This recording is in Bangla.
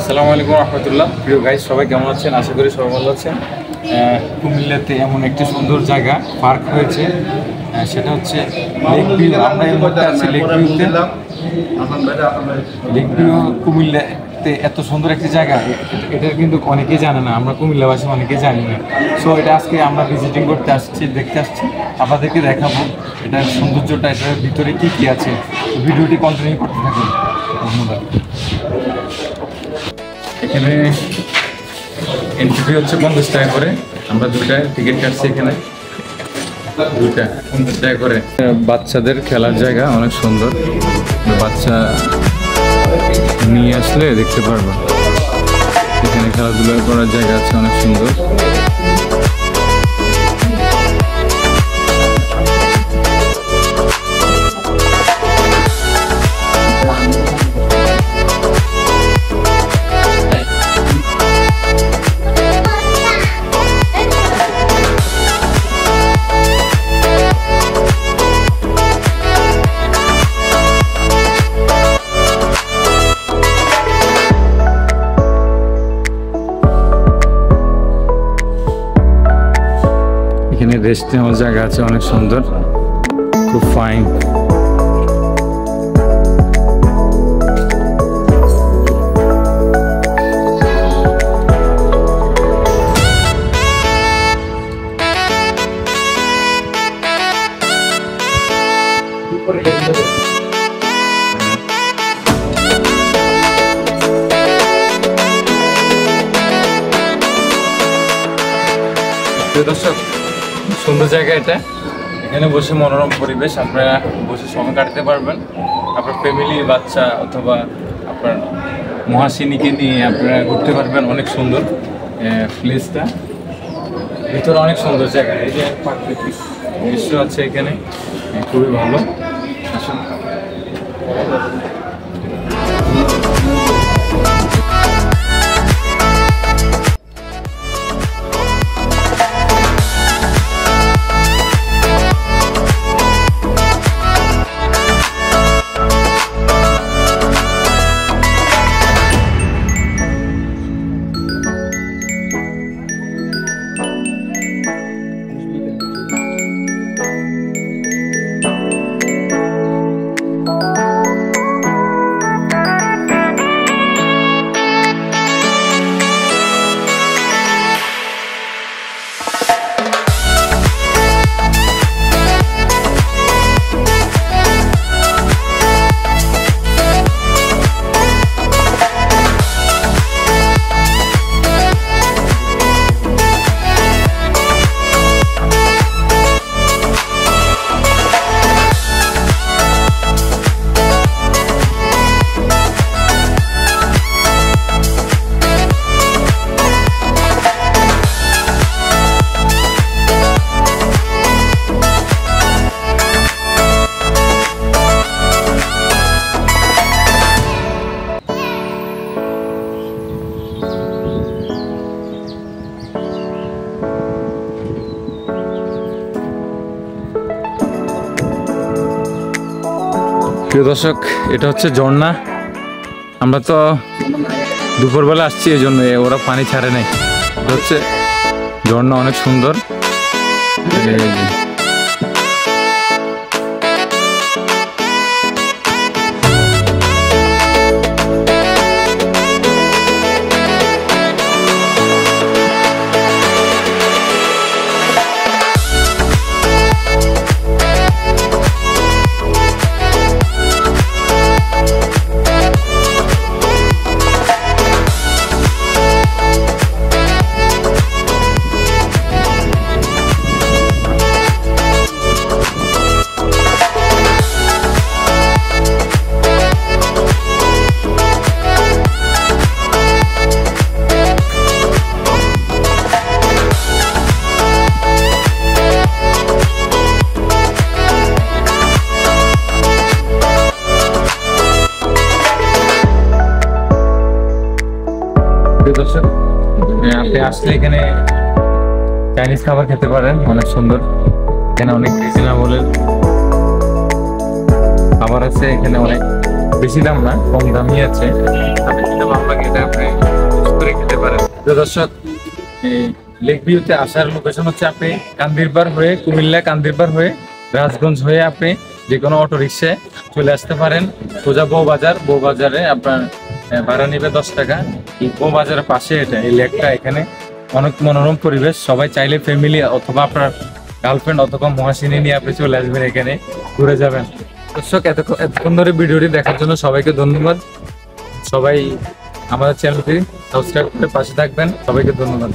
আসসালামু আলাইকুম রহমতুল্লাহ। প্রিয় গাইস, সবাই কেমন আছেন? আশা করি সবাই ভালো আছেন। কুমিল্লাতে এমন একটি সুন্দর জায়গা পার্ক হয়েছে, সেটা হচ্ছে লেক ভিউ। আমরা এই মুহূর্তে আছি লেক ভিউতে। লেক ভিউ কুমিল্লাতে এত সুন্দর একটি জায়গা, এটা কিন্তু অনেকেই জানে না, আমরা কুমিল্লাবাসী অনেকেই জানি না। সো এটা আজকে আমরা ভিজিটিং করতে আসছি, দেখতে আসছি, আপনাদেরকে দেখাবো এটার সৌন্দর্যটা, এটার ভিতরে কী কী আছে। ভিডিওটি কন্টিনিউ করতে থাকুন। ধন্যবাদ। এখানে এন্ট্রি হচ্ছে 50 টাকা করে। আমরা দুইটা টিকিট কাটছি, এখানে দুইটা 50 টাকা করে। বাচ্চাদের খেলার জায়গা অনেক সুন্দর, বাচ্চা নিয়ে আসলে দেখতে পারবো। এখানে খেলাধুলা করার জায়গা আছে অনেক সুন্দর। এখানে রেস্ট নেওয়ার জায়গা আছে অনেক সুন্দর, খুব ফাইন। দর্শক, সুন্দর জায়গা এটা। এখানে বসে মনোরম পরিবেশ, আপনারা বসে সময় কাটাতে পারবেন। আপনার ফ্যামিলি, বাচ্চা অথবা আপনার মহাসিনীকে নিয়ে আপনারা ঘুরতে পারবেন। অনেক সুন্দর প্লেসটা, ভিতরে অনেক সুন্দর জায়গা। এই যে প্রাকৃতিক দৃশ্য আছে এখানে, খুবই ভালো। আসুন। প্রিয় দর্শক, এটা হচ্ছে ঝর্ণা। আমরা তো দুপুরবেলা আসছি, এই জন্য ওরা পানি ছাড়ে নাই। এটা হচ্ছে ঝর্ণা, অনেক সুন্দর। দর্শক, আপনি আসলে এখানে চাইনিজ খাবার খেতে পারেন, অনেক সুন্দর। এখানে অনেক রিজনেবলের খাবার আছে, এখানে অনেক বেশি দাম না, কম দামই আছে। আপনি যেটা ভালো লাগে এটা আপনি তো দর্শক, লেক ভিউতে আসার লোকেশন হচ্ছে আপনি কান্দিরপাড় হয়ে, কুমিল্লা কান্দিরপাড় হয়ে রাজগঞ্জ হয়ে আপনি যে কোনো অটো রিক্সায় চলে আসতে পারেন। সোজা বউবাজারে আপনার ভাড়া নিবে 10 টাকা। এই বউবাজারের পাশে এটা, এই লেকটা, এখানে অনেক মনোরম পরিবেশ। সবাই চাইলে ফ্যামিলি অথবা আপনার গার্লফ্রেন্ড অথবা মহাসিনী নিয়ে আপনি চলে আসবেন, এখানে ঘুরে যাবেন। দর্শক, এতক্ষণ ধরে ভিডিওটি দেখার জন্য সবাইকে ধন্যবাদ। সবাই আমাদের চ্যানেলটি সাবস্ক্রাইব করে পাশে থাকবেন। সবাইকে ধন্যবাদ।